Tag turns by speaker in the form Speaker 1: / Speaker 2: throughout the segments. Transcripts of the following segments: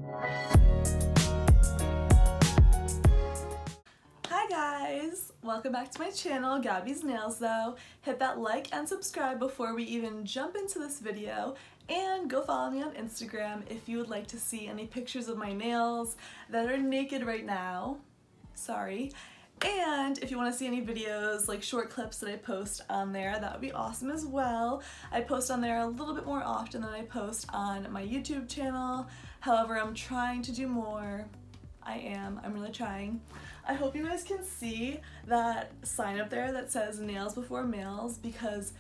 Speaker 1: Hi guys! Welcome back to my channel, Gabby's Nails Though. Hit that like and subscribe before we even jump into this video, and go follow me on Instagram if you would like to see any pictures of my nails that are naked right now. Sorry. And if you want to see any videos, like short clips that I post on there, that would be awesome as well. I post on there a little bit more often than I post on my YouTube channel. However, I'm trying to do more. I'm really trying. I hope you guys can see that sign up there that says nails before males, because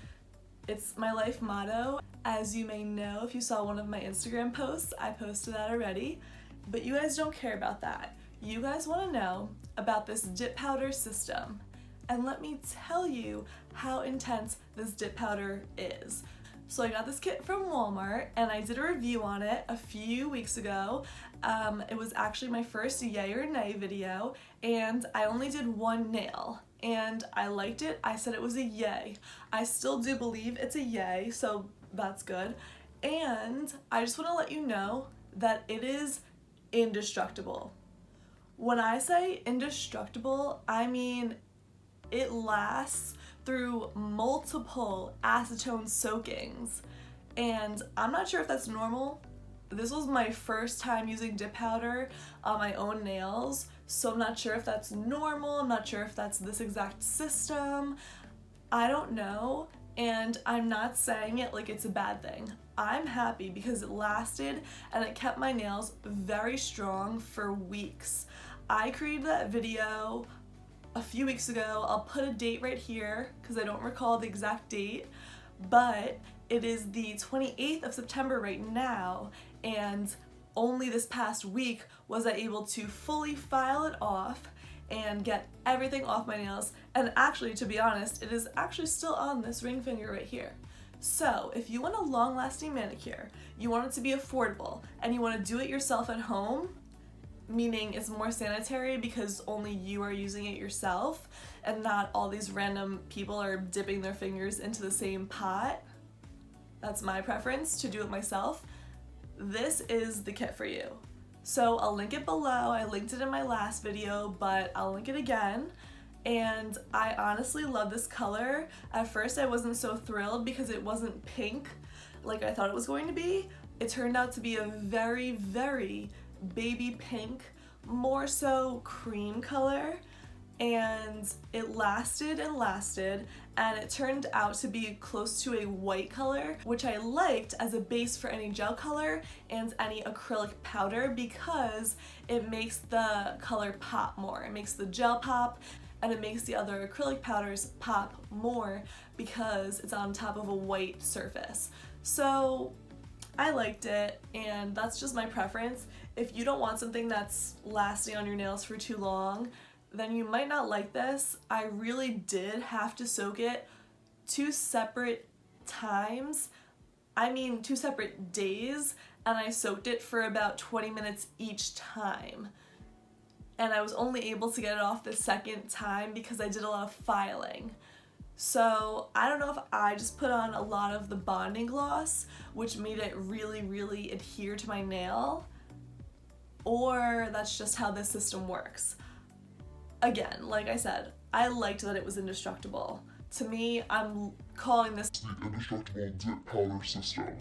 Speaker 1: it's my life motto. As you may know, if you saw one of my Instagram posts, I posted that already, but you guys don't care about that. You guys want to know about this dip powder system, and let me tell you how intense this dip powder is. So I got this kit from Walmart and I did a review on it a few weeks ago. It was actually my first yay or nay video, and I only did one nail and I liked it. I said it was a yay. I still do believe it's a yay, so that's good. And I just want to let you know that it is indestructible. When I say indestructible, I mean it lasts through multiple acetone soakings, and I'm not sure if that's normal. This was my first time using dip powder on my own nails, so I'm not sure if that's normal. I'm not sure if that's this exact system. I don't know, and I'm not saying it like it's a bad thing. I'm happy because it lasted and it kept my nails very strong for weeks. I created that video a few weeks ago. I'll put a date right here because I don't recall the exact date, but it is the 28th of September right now, and only this past week was I able to fully file it off and get everything off my nails. And actually, to be honest, it is actually still on this ring finger right here. So if you want a long-lasting manicure, you want it to be affordable, and you want to do it yourself at home, meaning it's more sanitary because only you are using it yourself and not all these random people are dipping their fingers into the same pot. That's my preference, to do it myself. This is the kit for you. So I'll link it below. I linked it in my last video, but I'll link it again. And I honestly love this color. At first I wasn't so thrilled because it wasn't pink like I thought it was going to be. It turned out to be a very, very baby pink, more so cream color, and it lasted and lasted, and it turned out to be close to a white color, which I liked as a base for any gel color and any acrylic powder because it makes the color pop more. It makes the gel pop, and it makes the other acrylic powders pop more because it's on top of a white surface. So I liked it, and that's just my preference. If you don't want something that's lasting on your nails for too long, then you might not like this. I really did have to soak it 2 separate times. I mean 2 separate days, and I soaked it for about 20 minutes each time. And I was only able to get it off the second time because I did a lot of filing. So I don't know if I just put on a lot of the bonding gloss, which made it really, really adhere to my nail, or that's just how this system works. Again, like I said, I liked that it was indestructible. To me, I'm calling this the Indestructible Dip Powder system.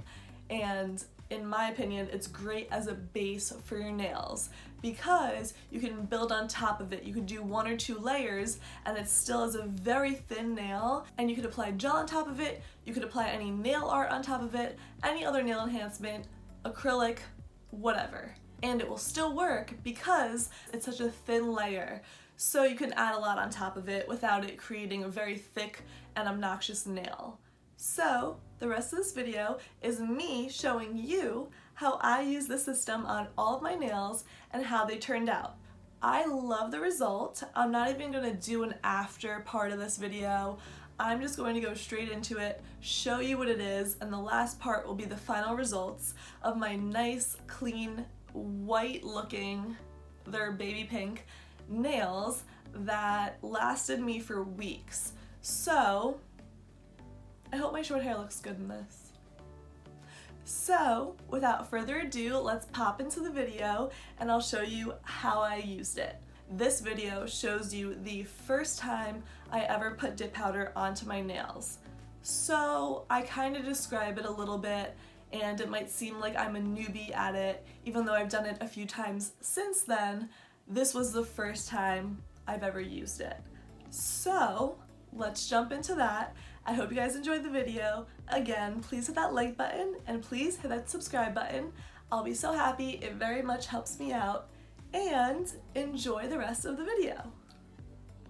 Speaker 1: And in my opinion, it's great as a base for your nails because you can build on top of it. You can do 1 or 2 layers and it still is a very thin nail, and you could apply gel on top of it, you could apply any nail art on top of it, any other nail enhancement, acrylic, whatever. And it will still work because it's such a thin layer. So you can add a lot on top of it without it creating a very thick and obnoxious nail. So the rest of this video is me showing you how I use the system on all of my nails and how they turned out. I love the result. I'm not even going to do an after part of this video. I'm just going to go straight into it, show you what it is, and the last part will be the final results of my nice, clean, white looking, they're baby pink, nails that lasted me for weeks. So I hope my short hair looks good in this. So without further ado, let's pop into the video and I'll show you how I used it. This video shows you the first time I ever put dip powder onto my nails. So I kind of describe it a little bit, and it might seem like I'm a newbie at it, even though I've done it a few times since then. This was the first time I've ever used it. So let's jump into that. I hope you guys enjoyed the video. Again, please hit that like button and please hit that subscribe button. I'll be so happy, it very much helps me out, and enjoy the rest of the video.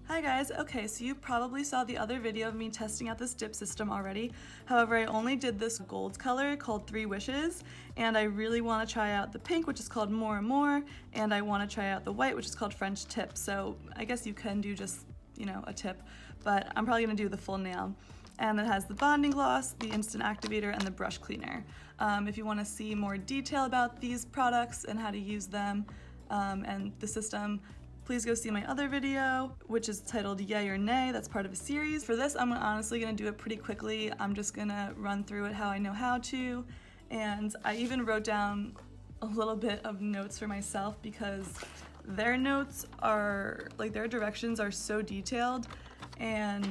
Speaker 1: Hi guys, okay, so you probably saw the other video of me testing out this dip system already. However, I only did this gold color called 3 Wishes, and I really want to try out the pink, which is called 𝕚𝕚𝕚𝕝, and I want to try out the white, which is called French Tip. So I guess you can do just, you know, a tip, but I'm probably going to do the full nail. And it has the bonding gloss, the instant activator, and the brush cleaner. If you want to see more detail about these products and how to use them and the system, please go see my other video, which is titled Yay or Nay. That's part of a series. For this, I'm honestly gonna do it pretty quickly. I'm just gonna run through it how I know how to, and I even wrote down a little bit of notes for myself because their notes are, like, their directions are so detailed, and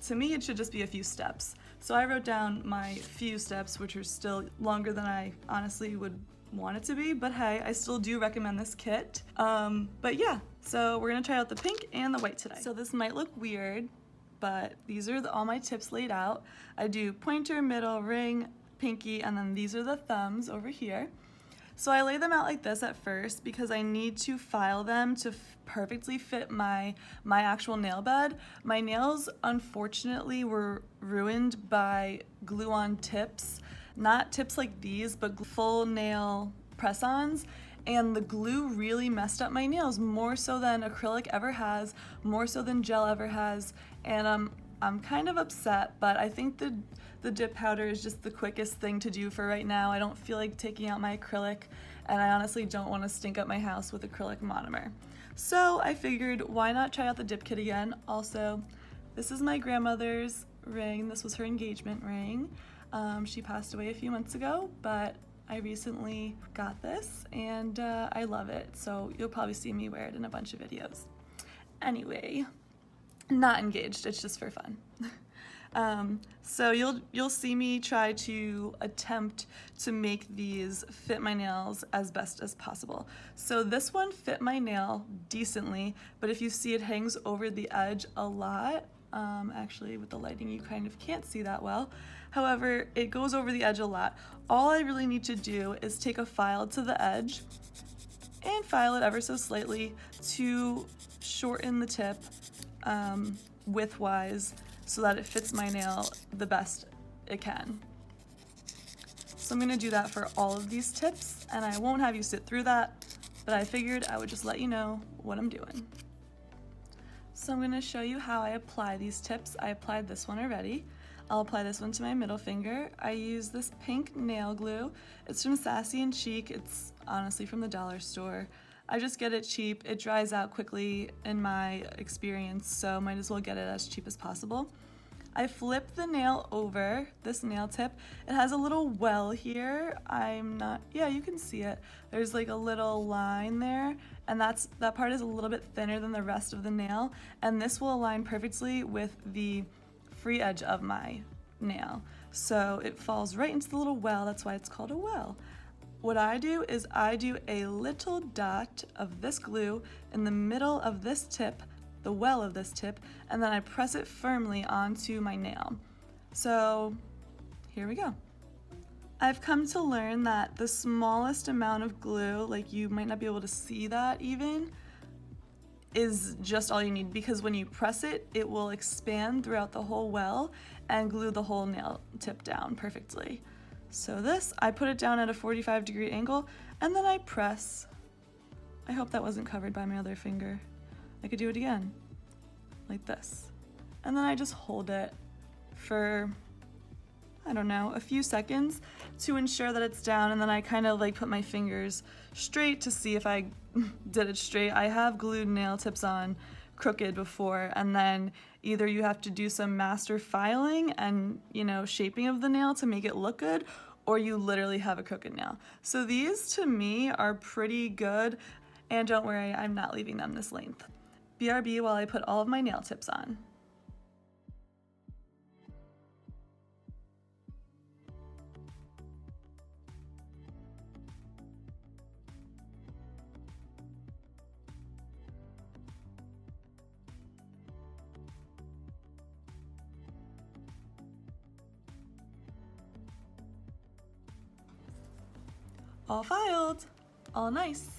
Speaker 1: to me it should just be a few steps. So I wrote down my few steps, which are still longer than I honestly would want it to be, but hey, I still do recommend this kit. But yeah, so we're gonna try out the pink and the white today. So this might look weird, but these are all my tips laid out. I do pointer, middle, ring, pinky, and then these are the thumbs over here. So I lay them out like this at first because I need to file them to perfectly fit my actual nail bed. My nails, unfortunately, were ruined by glue-on tips. Not tips like these, but full nail press-ons, and the glue really messed up my nails, more so than acrylic ever has, more so than gel ever has, and I'm kind of upset, but I think the dip powder is just the quickest thing to do for right now. I don't feel like taking out my acrylic, and I honestly don't want to stink up my house with acrylic monomer. So I figured, why not try out the dip kit again? Also, this is my grandmother's ring. This was her engagement ring. She passed away a few months ago, but I recently got this and I love it, so you'll probably see me wear it in a bunch of videos. Anyway, not engaged, it's just for fun. So you'll see me try to attempt to make these fit my nails as best as possible. So this one fit my nail decently, but if you see, it hangs over the edge a lot. Actually, with the lighting you kind of can't see that well. However, it goes over the edge a lot. All I really need to do is take a file to the edge and file it ever so slightly to shorten the tip width-wise so that it fits my nail the best it can. So I'm gonna do that for all of these tips, and I won't have you sit through that, but I figured I would just let you know what I'm doing. So I'm going to show you how I apply these tips. I applied this one already. I'll apply this one to my middle finger. I use this pink nail glue. It's from Sassy and Chic. It's honestly from the dollar store. I just get it cheap. It dries out quickly in my experience, so might as well get it as cheap as possible. I flip the nail over, this nail tip. It has a little well here. Yeah, you can see it. There's like a little line there, and that part is a little bit thinner than the rest of the nail, and this will align perfectly with the free edge of my nail. So it falls right into the little well, that's why it's called a well. What I do is I do a little dot of this glue in the middle of this tip, the well of this tip, and then I press it firmly onto my nail. So here we go. I've come to learn that the smallest amount of glue, like you might not be able to see that even, is just all you need, because when you press it, it will expand throughout the whole well and glue the whole nail tip down perfectly. So this, I put it down at a 45-degree angle, and then I press. I hope that wasn't covered by my other finger. I could do it again, like this. And then I just hold it for, I don't know, a few seconds to ensure that it's down, and then I kind of like put my fingers straight to see if I did it straight. I have glued nail tips on crooked before, and then either you have to do some master filing and, you know, shaping of the nail to make it look good, or you literally have a crooked nail. So these to me are pretty good, and don't worry, I'm not leaving them this length. BRB while I put all of my nail tips on. All filed, all nice.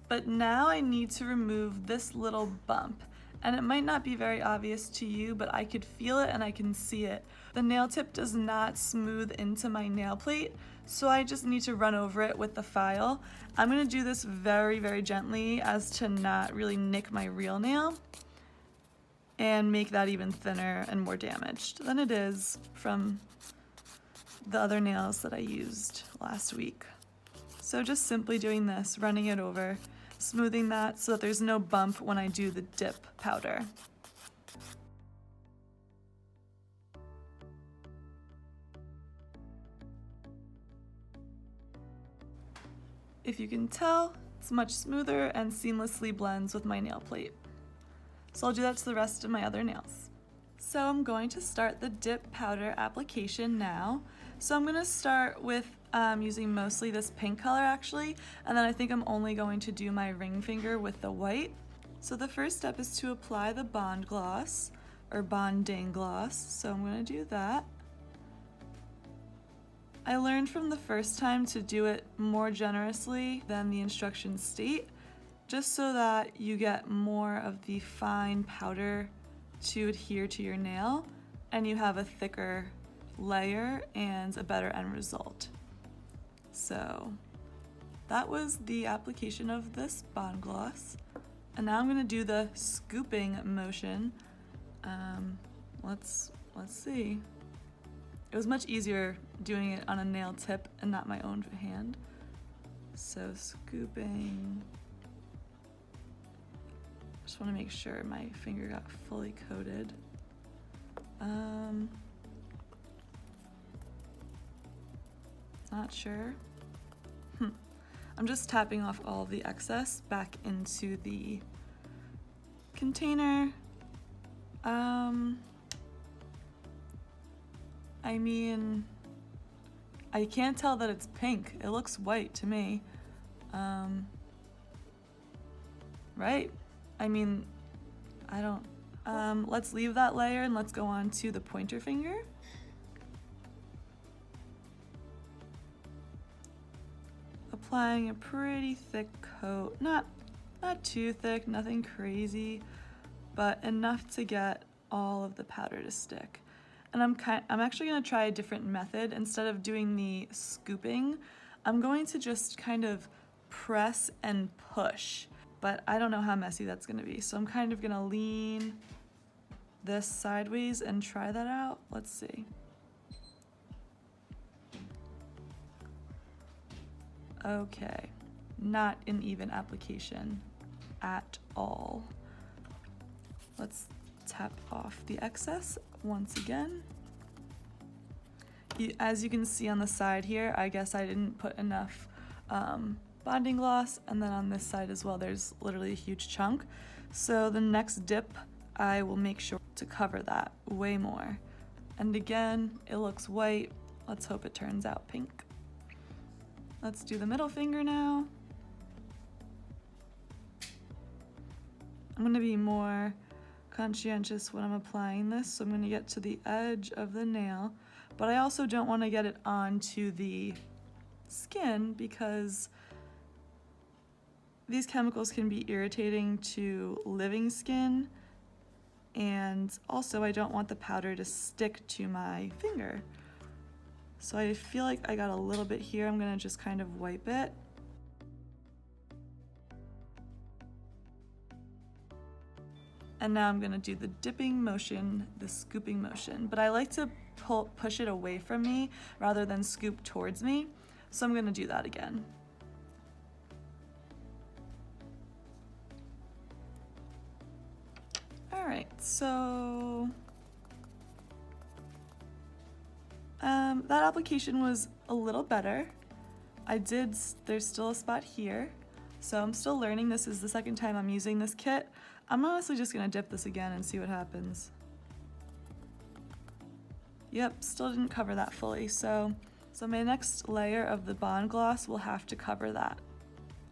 Speaker 1: But now I need to remove this little bump, and it might not be very obvious to you, but I could feel it and I can see it. The nail tip does not smooth into my nail plate, so I just need to run over it with the file. I'm gonna do this very, very gently as to not really nick my real nail and make that even thinner and more damaged than it is from the other nails that I used last week. So just simply doing this, running it over, smoothing that so that there's no bump when I do the dip powder. If you can tell, it's much smoother and seamlessly blends with my nail plate. So I'll do that to the rest of my other nails. So I'm going to start the dip powder application now. So I'm going to start with using mostly this pink color actually, and then I think I'm only going to do my ring finger with the white. So the first step is to apply the bond gloss, or bonding gloss, so I'm going to do that. I learned from the first time to do it more generously than the instructions state, just so that you get more of the fine powder to adhere to your nail, and you have a thicker layer and a better end result. So that was the application of this bond gloss, and now I'm going to do the scooping motion. Let's see. It was much easier doing it on a nail tip and not my own hand. So scooping. Just want to make sure my finger got fully coated. Not sure. I'm just tapping off all the excess back into the container. I mean, I can't tell that it's pink. It looks white to me. Right? I mean, I don't. Let's leave that layer and let's go on to the pointer finger. Applying a pretty thick coat, not too thick, nothing crazy, but enough to get all of the powder to stick. And I'm actually going to try a different method. Instead of doing the scooping, I'm going to just kind of press and push, but I don't know how messy that's going to be. So I'm kind of going to lean this sideways and try that out. Let's see. Okay, not an even application at all. Let's tap off the excess once again. As you can see on the side here, I guess I didn't put enough bonding gloss, and then on this side as well, there's literally a huge chunk. So the next dip, I will make sure to cover that way more. And again, it looks white. Let's hope it turns out pink. Let's do the middle finger now. I'm going to be more conscientious when I'm applying this, so I'm going to get to the edge of the nail, but I also don't want to get it onto the skin because these chemicals can be irritating to living skin, and also I don't want the powder to stick to my finger. So I feel like I got a little bit here. I'm gonna just kind of wipe it. And now I'm gonna do the dipping motion, the scooping motion, but I like to push it away from me rather than scoop towards me. So I'm gonna do that again. All right, so that application was a little better. There's still a spot here, so I'm still learning. This is the second time I'm using this kit. I'm honestly just gonna dip this again and see what happens. Yep, still didn't cover that fully, so my next layer of the Bond Gloss will have to cover that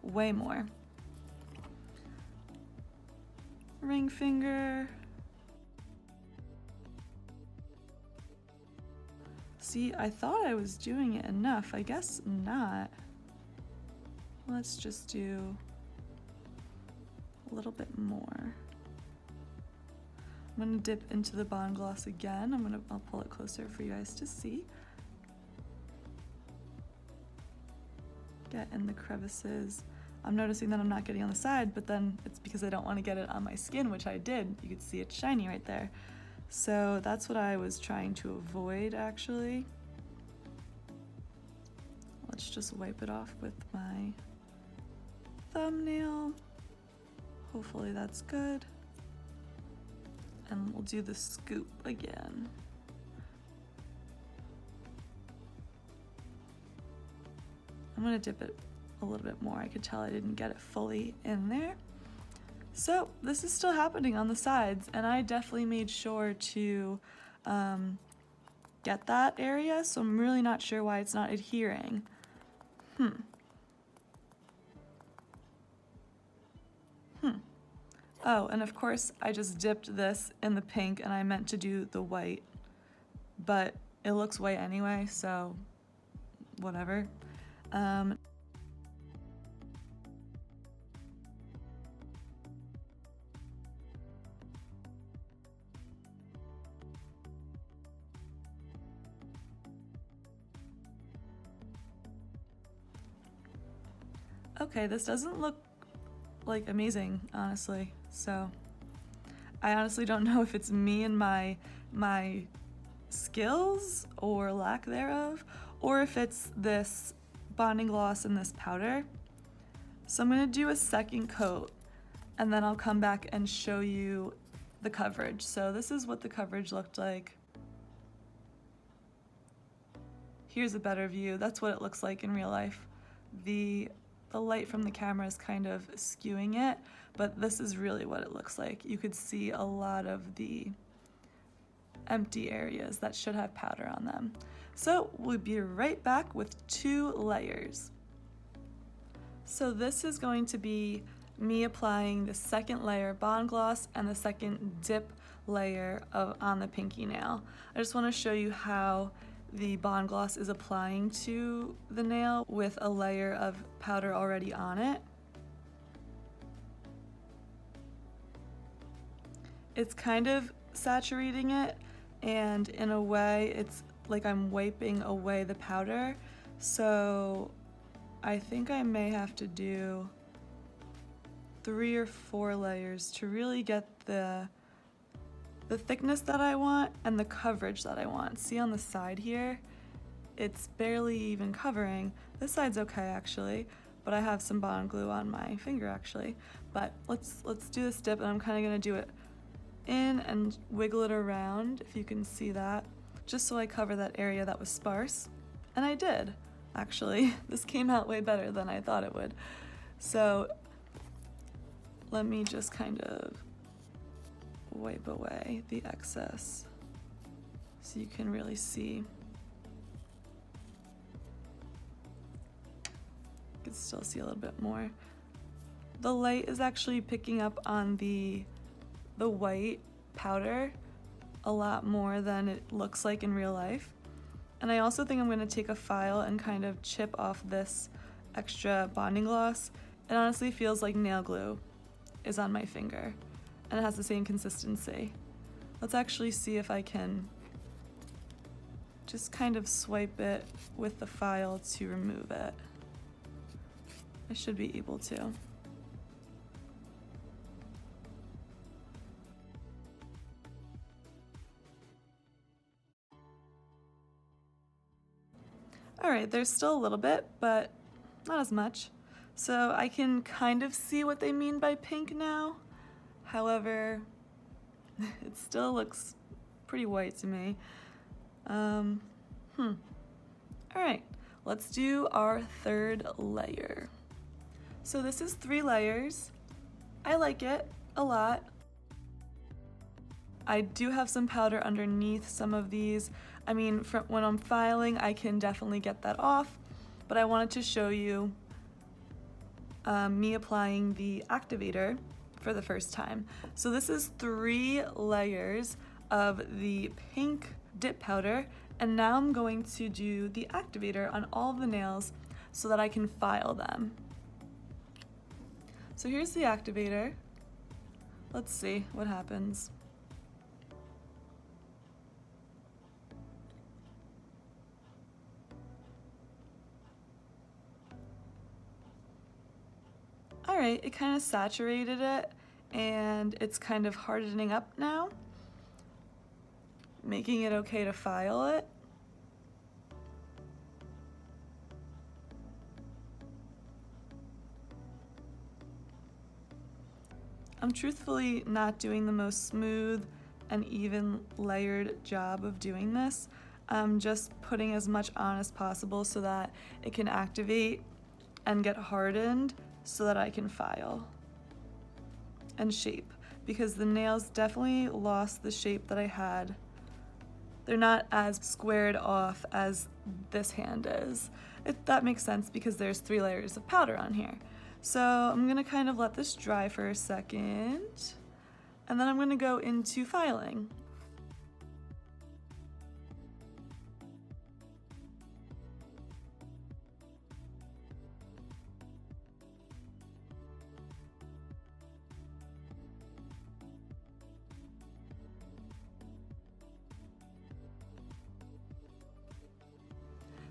Speaker 1: way more. Ring finger. See, I thought I was doing it enough. I guess not. Let's just do a little bit more. I'm gonna dip into the Bond Gloss again. I'll pull it closer for you guys to see. Get in the crevices. I'm noticing that I'm not getting on the side, but then it's because I don't want to get it on my skin, which I did. You can see it's shiny right there. So that's what I was trying to avoid, actually. Let's just wipe it off with my thumbnail. Hopefully that's good. And we'll do the scoop again. I'm gonna dip it a little bit more. I could tell I didn't get it fully in there. So this is still happening on the sides, and I definitely made sure to get that area, so I'm really not sure why it's not adhering. Oh, and of course I just dipped this in the pink and I meant to do the white, but it looks white anyway, so whatever. Okay, this doesn't look like amazing, honestly. So I honestly don't know if it's me and my skills or lack thereof, or if it's this bonding gloss and this powder. So I'm gonna do a second coat and then I'll come back and show you the coverage. So this is what the coverage looked like. Here's a better view. That's what it looks like in real life. The light from the camera is kind of skewing it, but this is really what it looks like. You could see a lot of the empty areas that should have powder on them. So we'll be right back with 2 layers. So this is going to be me applying the second layer Bond Gloss and the second dip layer on the pinky nail. I just want to show you how the Bond Gloss is applying to the nail with a layer of powder already on it. It's kind of saturating it, and in a way it's like I'm wiping away the powder, so I think I may have to do 3 or 4 layers to really get the thickness that I want and the coverage that I want. See on the side here, it's barely even covering. This side's okay actually, but I have some bond glue on my finger actually. But let's do this dip, and I'm kind of gonna do it in and wiggle it around, if you can see that, just so I cover that area that was sparse. And I did, actually. This came out way better than I thought it would. So let me just kind of wipe away the excess so you can really see. You can still see a little bit more. The light is actually picking up on the white powder a lot more than it looks like in real life. And I also think I'm going to take a file and kind of chip off this extra bonding gloss. It honestly feels like nail glue is on my finger, and it has the same consistency. Let's actually see if I can just kind of swipe it with the file to remove it. I should be able to. All right, there's still a little bit, but not as much. So I can kind of see what they mean by pink now. However, it still looks pretty white to me. All right, let's do our third layer. So this is 3 layers. I like it a lot. I do have some powder underneath some of these. I mean, when I'm filing, I can definitely get that off, but I wanted to show you me applying the activator for the first time. So this is 3 layers of the pink dip powder, and now I'm going to do the activator on all of the nails so that I can file them. So here's the activator. Let's see what happens. Alright, it kind of saturated it and it's kind of hardening up now, making it okay to file it. I'm truthfully not doing the most smooth and even layered job of doing this. I'm just putting as much on as possible so that it can activate and get hardened so that I can file and shape, because the nails definitely lost the shape that I had. They're not as squared off as this hand is. That makes sense because there's 3 layers of powder on here. So I'm gonna kind of let this dry for a second, and then I'm gonna go into filing.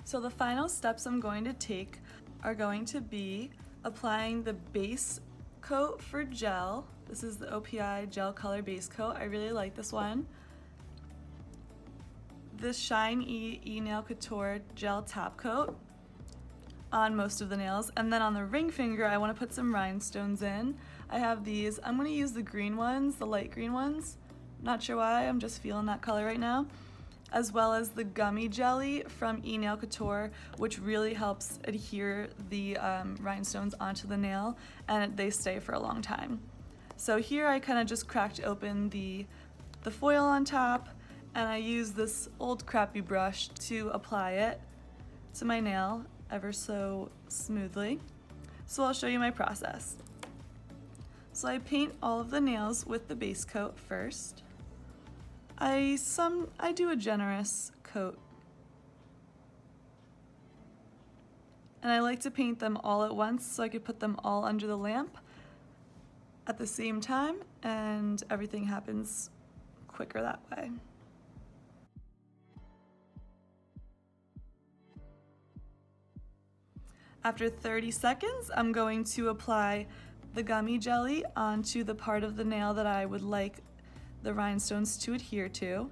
Speaker 1: So the final steps I'm going to take are going to be applying the base coat for gel. This is the OPI Gel Color Base Coat. I really like this one. This Shine 𝕟𝕒𝕚𝕝 Gel Top Coat on most of the nails. And then on the ring finger, I want to put some rhinestones in. I have these. I'm going to use the green ones, the light green ones. Not sure why, I'm just feeling that color right now. As well as the gummy jelly from 𝕟𝕒𝕚𝕝, which really helps adhere the rhinestones onto the nail, and they stay for a long time. So here I kind of just cracked open the foil on top, and I use this old crappy brush to apply it to my nail ever so smoothly. So I'll show you my process. So I paint all of the nails with the base coat first. I do a generous coat, and I like to paint them all at once so I could put them all under the lamp at the same time, and everything happens quicker that way. After 30 seconds, I'm going to apply the gummy jelly onto the part of the nail that I would like the rhinestones to adhere to.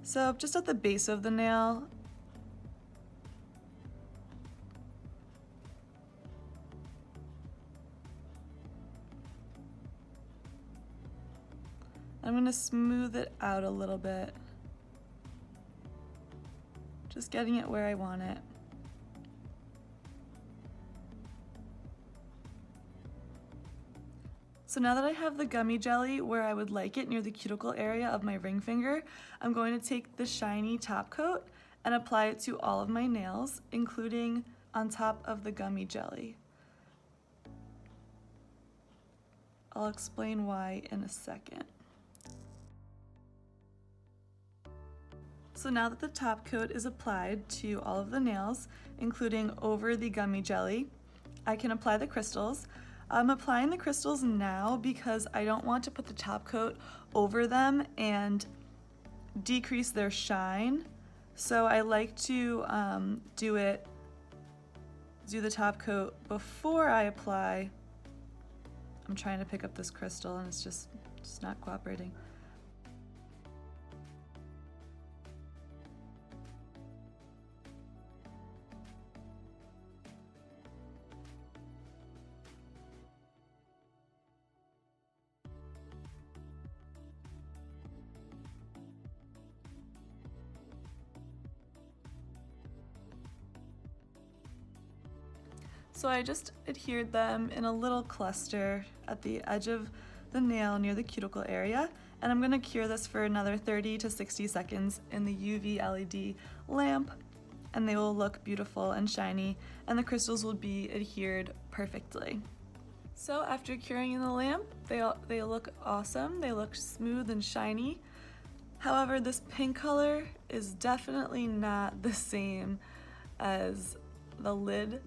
Speaker 1: So just at the base of the nail, I'm going to smooth it out a little bit, just getting it where I want it. So now that I have the gummy jelly where I would like it, near the cuticle area of my ring finger, I'm going to take the shiny top coat and apply it to all of my nails, including on top of the gummy jelly. I'll explain why in a second. So now that the top coat is applied to all of the nails, including over the gummy jelly, I can apply the crystals. I'm applying the crystals now because I don't want to put the top coat over them and decrease their shine. So I like to do the top coat before I apply. I'm trying to pick up this crystal and it's just not cooperating. So I just adhered them in a little cluster at the edge of the nail near the cuticle area, and I'm going to cure this for another 30 to 60 seconds in the UV LED lamp, and they will look beautiful and shiny, and the crystals will be adhered perfectly. So after curing in the lamp, they look awesome. They look smooth and shiny. However, this pink color is definitely not the same as the lid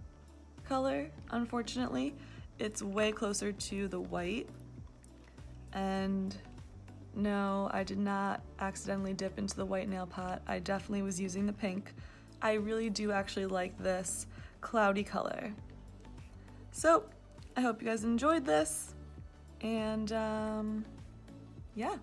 Speaker 1: color, unfortunately. It's way closer to the white. And no, I did not accidentally dip into the white nail pot. I definitely was using the pink. I really do actually like this cloudy color. So I hope you guys enjoyed this, and yeah.